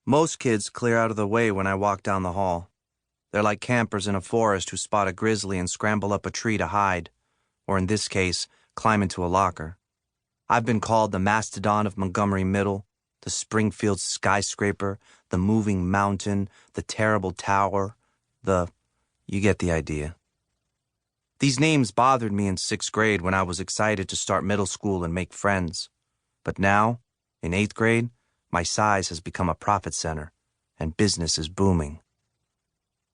Most kids clear out of the way when I walk down the hall. They're like campers in a forest who spot a grizzly and scramble up a tree to hide, or in this case, climb into a locker. I've been called the mastodon of Montgomery Middle, the Springfield skyscraper, the moving mountain, the terrible tower, you get the idea. These names bothered me in 6th grade when I was excited to start middle school and make friends. But now, in 8th grade, my size has become a profit center, and business is booming.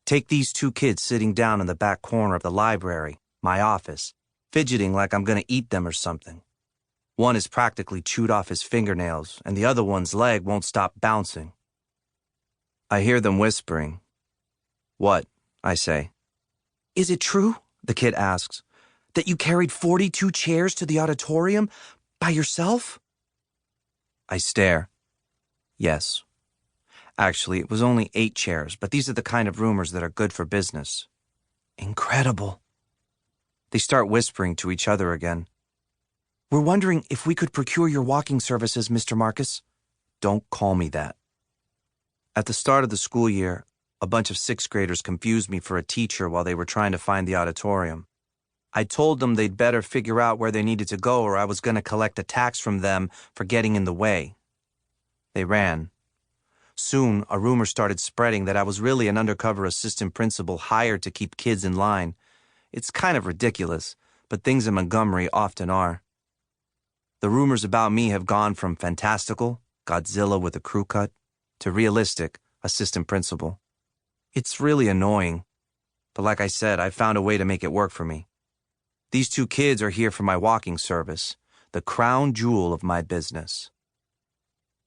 Take these 2 kids sitting down in the back corner of the library, my office, fidgeting like I'm going to eat them or something. One is practically chewed off his fingernails, and the other one's leg won't stop bouncing. I hear them whispering. "What?" I say. "Is it true," the kid asks, "that you carried 42 chairs to the auditorium by yourself?" I stare. Yes. Actually, it was only 8 chairs, but these are the kind of rumors that are good for business. Incredible. They start whispering to each other again. "We're wondering if we could procure your walking services, Mr. Marcus." Don't call me that. At the start of the school year, a bunch of 6th graders confused me for a teacher while they were trying to find the auditorium. I told them they'd better figure out where they needed to go or I was going to collect a tax from them for getting in the way. They ran. Soon, a rumor started spreading that I was really an undercover assistant principal hired to keep kids in line. It's kind of ridiculous, but things in Montgomery often are. The rumors about me have gone from fantastical, Godzilla with a crew cut, to realistic, assistant principal. It's really annoying, but like I said, I found a way to make it work for me. These 2 kids are here for my walking service, the crown jewel of my business.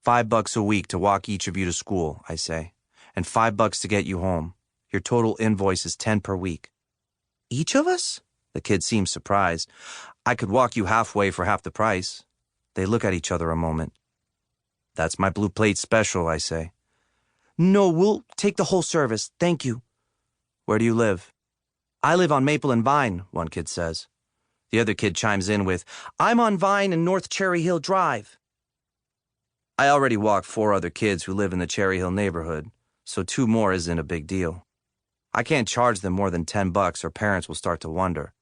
$5 a week to walk each of you to school, I say, and $5 to get you home. Your total invoice is $10 per week. Each of us? The kid seems surprised. I could walk you halfway for half the price. They look at each other a moment. That's my blue plate special, I say. No, we'll take the whole service, thank you. Where do you live? I live on Maple and Vine, one kid says. The other kid chimes in with, I'm on Vine and North Cherry Hill Drive. I already walk 4 other kids who live in the Cherry Hill neighborhood, so 2 more isn't a big deal. I can't charge them more than $10 or parents will start to wonder.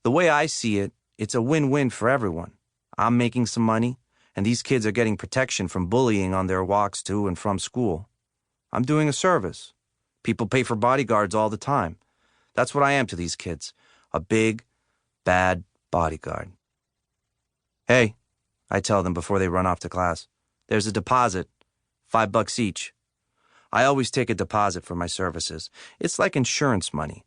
The way I see it, it's a win-win for everyone. I'm making some money, and these kids are getting protection from bullying on their walks to and from school. I'm doing a service. People pay for bodyguards all the time. That's what I am to these kids, a big, bad bodyguard. Hey, I tell them before they run off to class, there's a deposit, $5 each. I always take a deposit for my services. It's like insurance money.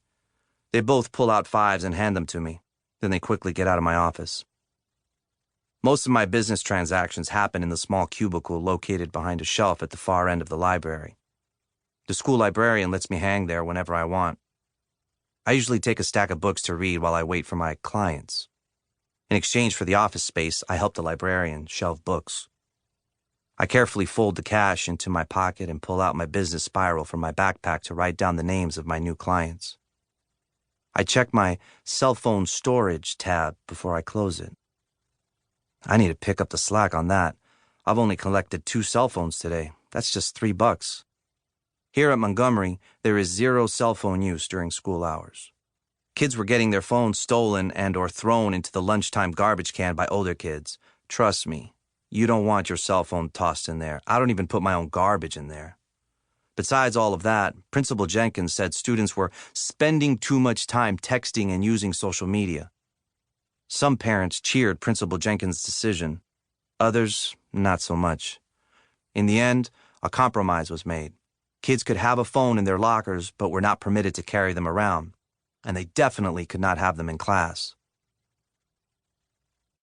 They both pull out 5s and hand them to me. Then they quickly get out of my office. Most of my business transactions happen in the small cubicle located behind a shelf at the far end of the library. The school librarian lets me hang there whenever I want. I usually take a stack of books to read while I wait for my clients. In exchange for the office space, I help the librarian shelve books. I carefully fold the cash into my pocket and pull out my business spiral from my backpack to write down the names of my new clients. I check my cell phone storage tab before I close it. I need to pick up the slack on that. I've only collected 2 cell phones today. That's just $3. Here at Montgomery, there is 0 cell phone use during school hours. Kids were getting their phones stolen and or thrown into the lunchtime garbage can by older kids. Trust me, you don't want your cell phone tossed in there. I don't even put my own garbage in there. Besides all of that, Principal Jenkins said students were spending too much time texting and using social media. Some parents cheered Principal Jenkins' decision. Others, not so much. In the end, a compromise was made. Kids could have a phone in their lockers, but were not permitted to carry them around. And they definitely could not have them in class.